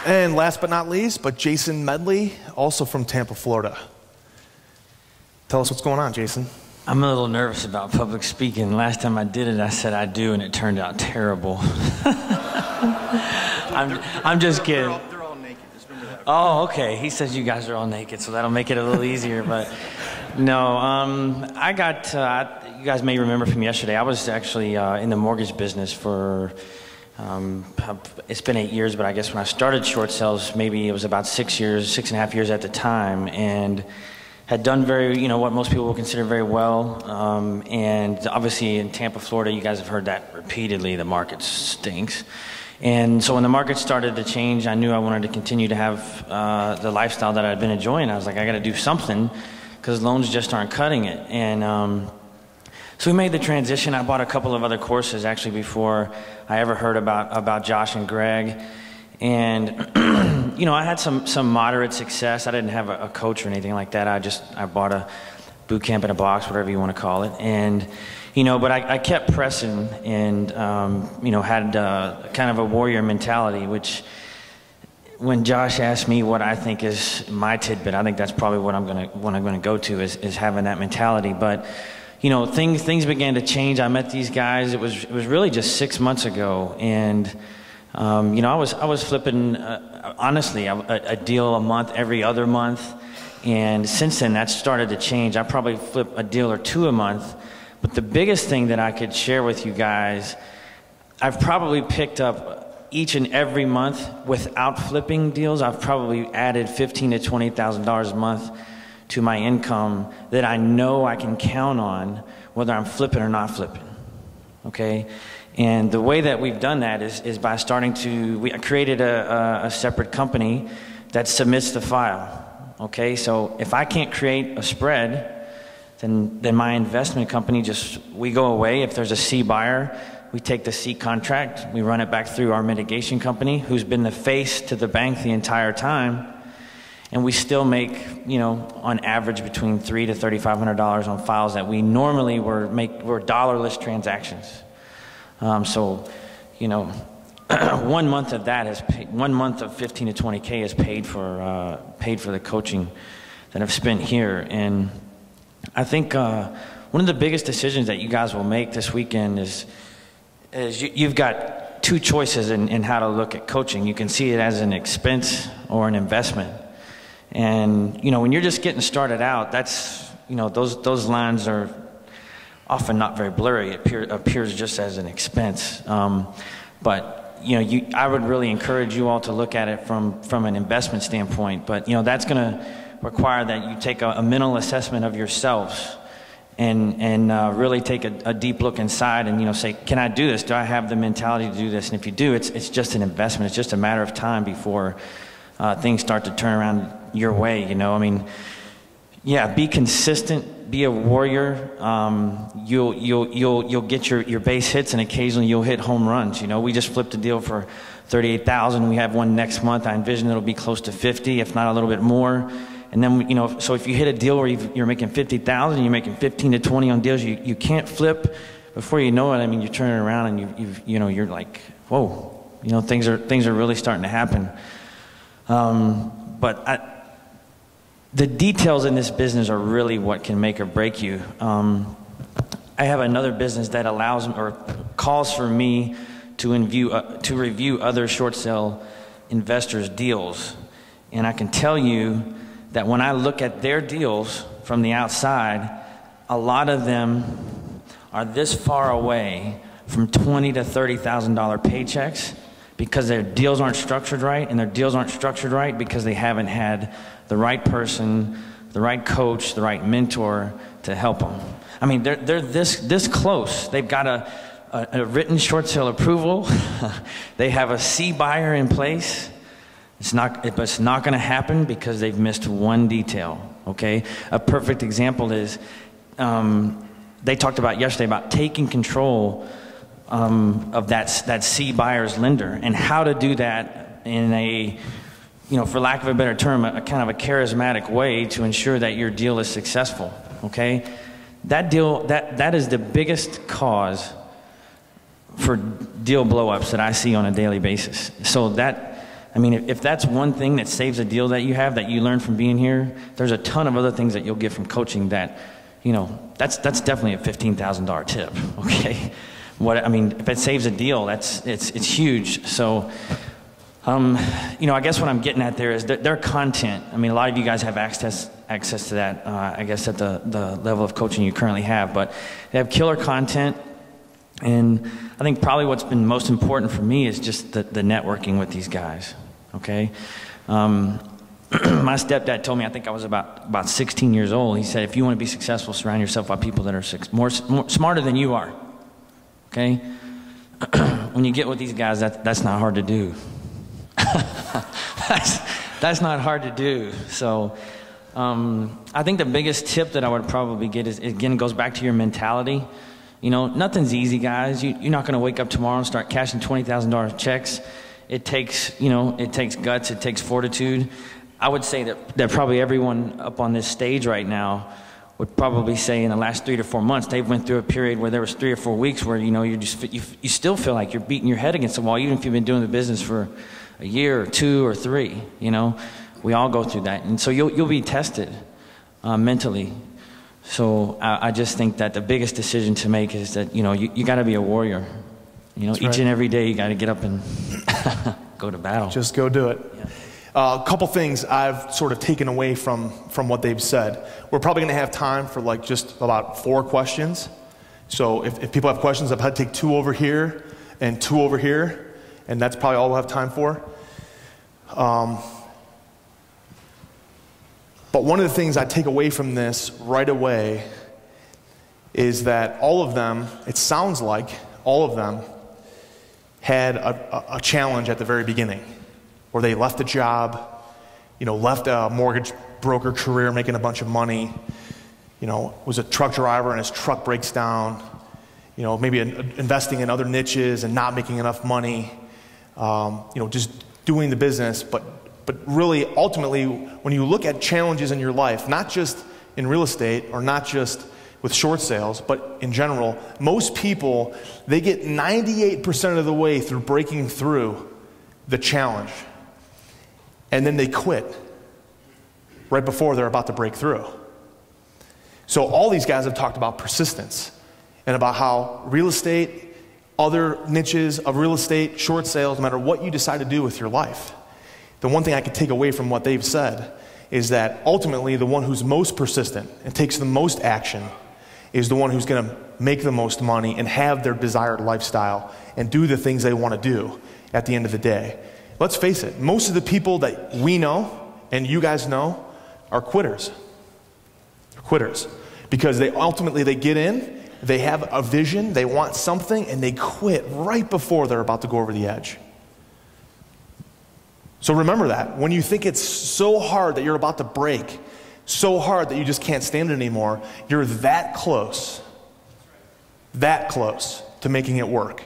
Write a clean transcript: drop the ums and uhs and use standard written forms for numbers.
And last but not least, but Jason Medley, also from Tampa, Florida. Tell us what's going on, Jason. I'm a little nervous about public speaking. Last time I did it, I said I do, and it turned out terrible. I'm just kidding. They're all naked. Just remember that. Oh, okay. He says you guys are all naked, so that'll make it a little easier. But no, I got. You guys may remember from yesterday. I was actually in the mortgage business for. It's been 8 years, but I guess when I started short sales, maybe it was about 6 years, 6.5 years at the time, and had done very, what most people would consider very well. And obviously in Tampa, Florida, you guys have heard that repeatedly, the market stinks. And so when the market started to change, I knew I wanted to continue to have the lifestyle that I'd been enjoying. I was like, I got to do something because loans just aren't cutting it. And so we made the transition. I bought a couple of other courses actually before I ever heard about Josh and Greg. And I had some moderate success. I didn't have a coach or anything like that. I bought a boot camp in a box, whatever you want to call it. And but I kept pressing and had kind of a warrior mentality, which when Josh asked me what I think is my tidbit, I think that's probably what I'm gonna go to is having that mentality. But things began to change. I met these guys. It was really just 6 months ago, and I was flipping honestly a deal a month, every other month, and since then that started to change. I probably flip a deal or two a month, but the biggest thing that I could share with you guys, I've probably picked up each and every month without flipping deals. I've probably added $15,000 to $20,000 a month to my income that I know I can count on whether I'm flipping or not flipping. Okay. And the way that we've done that is by we created a separate company that submits the file. Okay, so if I can't create a spread, then my investment company we go away. If there's a C buyer, we take the C contract, we run it back through our mitigation company, who's been the face to the bank the entire time, and we still make, on average between $300 to $3,500 on files that we normally were dollarless transactions. So, 1 month of that has paid, 1 month of 15 to 20K is paid for the coaching that I've spent here. And I think one of the biggest decisions that you guys will make this weekend is you've got two choices in how to look at coaching. You can see it as an expense or an investment. And when you're just getting started out, that's those lines are often not very blurry. It appears just as an expense. But I would really encourage you all to look at it from an investment standpoint. But that's going to require that you take a mental assessment of yourselves and really take a deep look inside and say, can I do this? Do I have the mentality to do this? And if you do, it's just an investment. It's just a matter of time before things start to turn around your way. Be consistent, be a warrior. You'll get your base hits, and occasionally you'll hit home runs. We just flipped a deal for $38,000. We have one next month. I envision it'll be close to 50, if not a little bit more. And then so if you hit a deal where you're making 50,000, you're making 15 to 20 on deals you can't flip. Before you know it, you're turning around and you're like, whoa, things are really starting to happen. But the details in this business are really what can make or break you. I have another business that allows or calls for me to review other short sale investors' deals. And I can tell you that when I look at their deals from the outside, a lot of them are this far away from $20,000 to $30,000 paychecks because their deals aren't structured right, and their deals aren't structured right because they haven't had the right person, the right coach, the right mentor to help them. They're this close. They've got a written short sale approval. They have a C buyer in place. It's not going to happen because they've missed one detail. Okay, a perfect example is they talked about yesterday about taking control of that C buyer's lender and how to do that in a, for lack of a better term, a kind of a charismatic way to ensure that your deal is successful. Okay, that deal that is the biggest cause for deal blowups that I see on a daily basis. So I mean, if that's one thing that saves a deal that you have, that you learn from being here, there's a ton of other things that you'll get from coaching that, you know, that's definitely a $15,000 tip, okay? I mean, if it saves a deal, it's huge. So, you know, I guess what I'm getting at there is their content. I mean, a lot of you guys have access to that, I guess, at the level of coaching you currently have, but they have killer content. And I think probably what's been most important for me is just the networking with these guys, okay? My stepdad told me, I think I was about 16 years old, he said, if you want to be successful, surround yourself by people that are more smarter than you are, okay? When you get with these guys, that's not hard to do. that's not hard to do. So I think the biggest tip that I would probably get is, again, it goes back to your mentality. You know, nothing's easy, guys. You're not going to wake up tomorrow and start cashing $20,000 checks. It takes, you know, it takes guts, it takes fortitude. I would say that probably everyone up on this stage right now would probably say in the last 3 to 4 months, they went through a period where there was 3 or 4 weeks where, you know, you still feel like you're beating your head against the wall, even if you've been doing the business for a year or 2 or 3, you know. We all go through that. And so you'll be tested mentally. So I just think that the biggest decision to make is that, you know, you got to be a warrior. You know, each and every day you got to get up and go to battle. Just go do it. Yeah. A couple things I've sort of taken away from what they've said. We're probably going to have time for like just about 4 questions. So if people have questions, I've had to take 2 over here and 2 over here, and that's probably all we'll have time for. But one of the things I take away from this right away is that all of them, it sounds like all of them, had a challenge at the very beginning, where they left a job, you know, left a mortgage broker career making a bunch of money, you know, was a truck driver and his truck breaks down, you know, maybe investing in other niches and not making enough money, you know, just doing the business, but really, ultimately, when you look at challenges in your life, not just in real estate or not just with short sales, but in general, most people, they get 98% of the way through breaking through the challenge. And then they quit right before they're about to break through. So all these guys have talked about persistence and about how real estate, other niches of real estate, short sales, no matter what you decide to do with your life, the one thing I could take away from what they've said is that ultimately the one who's most persistent and takes the most action is the one who's going to make the most money and have their desired lifestyle and do the things they want to do at the end of the day. Let's face it, most of the people that we know and you guys know are quitters. They're quitters because they get in, they have a vision, they want something, and they quit right before they're about to go over the edge. So remember that. When you think it's so hard that you're about to break, so hard that you just can't stand it anymore, you're that close to making it work.